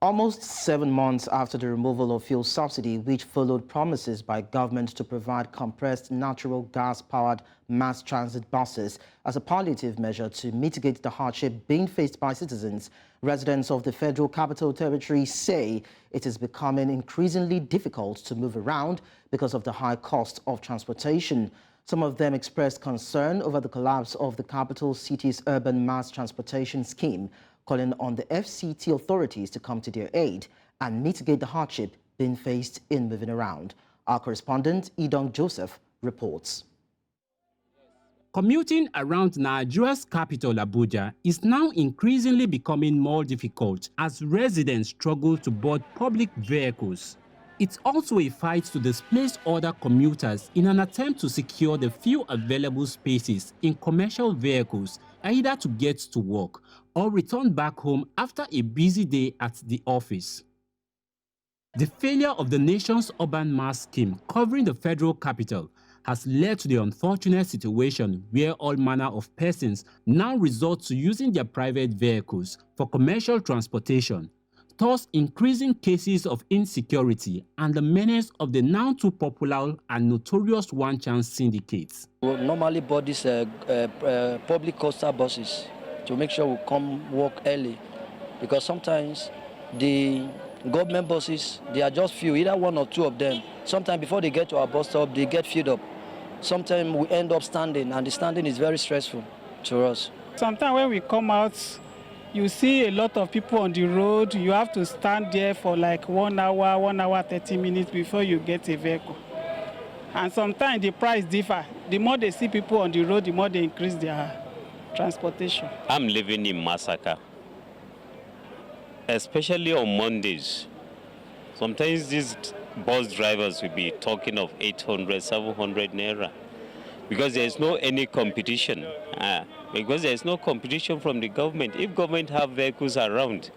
Almost 7 months after the removal of fuel subsidy, which followed promises by government to provide compressed natural gas-powered mass transit buses as a palliative measure to mitigate the hardship being faced by citizens, residents of the Federal Capital Territory say it is becoming increasingly difficult to move around because of the high cost of transportation. Some of them expressed concern over the collapse of the capital city's urban mass transportation scheme, calling on the FCT authorities to come to their aid and mitigate the hardship being faced in moving around. Our correspondent, Idong Joseph, reports. Commuting around Nigeria's capital, Abuja, is now increasingly becoming more difficult as residents struggle to board public vehicles. It's also a fight to displace other commuters in an attempt to secure the few available spaces in commercial vehicles, either to get to work or return back home after a busy day at the office. The failure of the nation's urban mass scheme covering the federal capital has led to the unfortunate situation where all manner of persons now resort to using their private vehicles for commercial transportation, thus increasing cases of insecurity and the menace of the now too popular and notorious one-chance syndicates. We normally board these public coastal buses to make sure we come work early, because sometimes the government buses, they are just few, either one or two of them. Sometimes before they get to our bus stop, they get filled up. Sometimes we end up standing, and the standing is very stressful to us. Sometimes when we come out, you see a lot of people on the road. You have to stand there for like 1 hour, 30 minutes before you get a vehicle. And sometimes the price differ. The more they see people on the road, the more they increase their transportation. I'm living in Masaka, especially on Mondays. Sometimes these bus drivers will be talking of 800, 700 naira, because there is no any competition. Because there is no competition from the government. If government have vehicles around,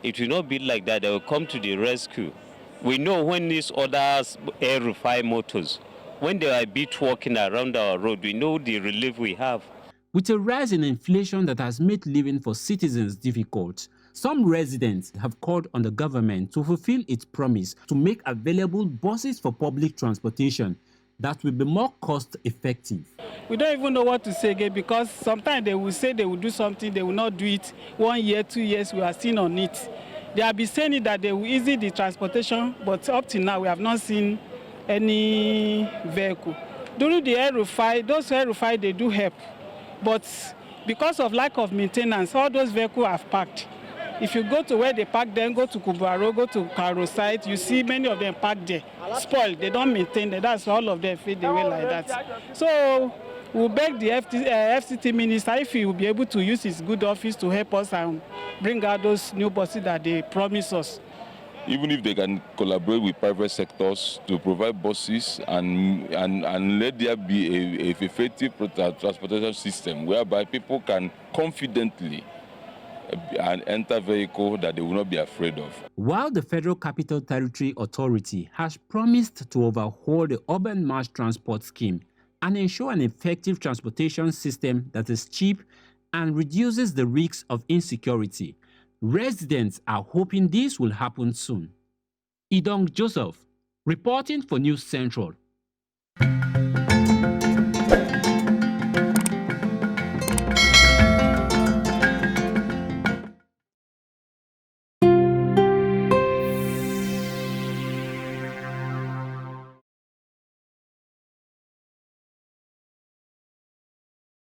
it will not be like that. They will come to the rescue. We know when these others air refine motors, when they are beat walking around our road, we know the relief we have. With a rise in inflation that has made living for citizens difficult, some residents have called on the government to fulfill its promise to make available buses for public transportation that will be more cost-effective. We don't even know what to say again, because sometimes they will say they will do something, they will not do it. 1 year, 2 years, we are still on it. They have been saying that they will ease the transportation, but up to now we have not seen any vehicle. During the aerofire, those aerofire, they do help, but because of lack of maintenance, all those vehicles have parked. If you go to where they park them, go to Kubaro, go to Karo site, you see many of them parked there, spoiled. They don't maintain them. That's all of them fade away like that. So we'll beg the FCT minister if he will be able to use his good office to help us and bring out those new buses that they promise us. Even if they can collaborate with private sectors to provide buses and let there be a effective transportation system whereby people can confidently and enter vehicle that they will not be afraid of. While the Federal Capital Territory Authority has promised to overhaul the urban mass transport scheme and ensure an effective transportation system that is cheap and reduces the risks of insecurity, residents are hoping this will happen soon. Idong Joseph, reporting for News Central.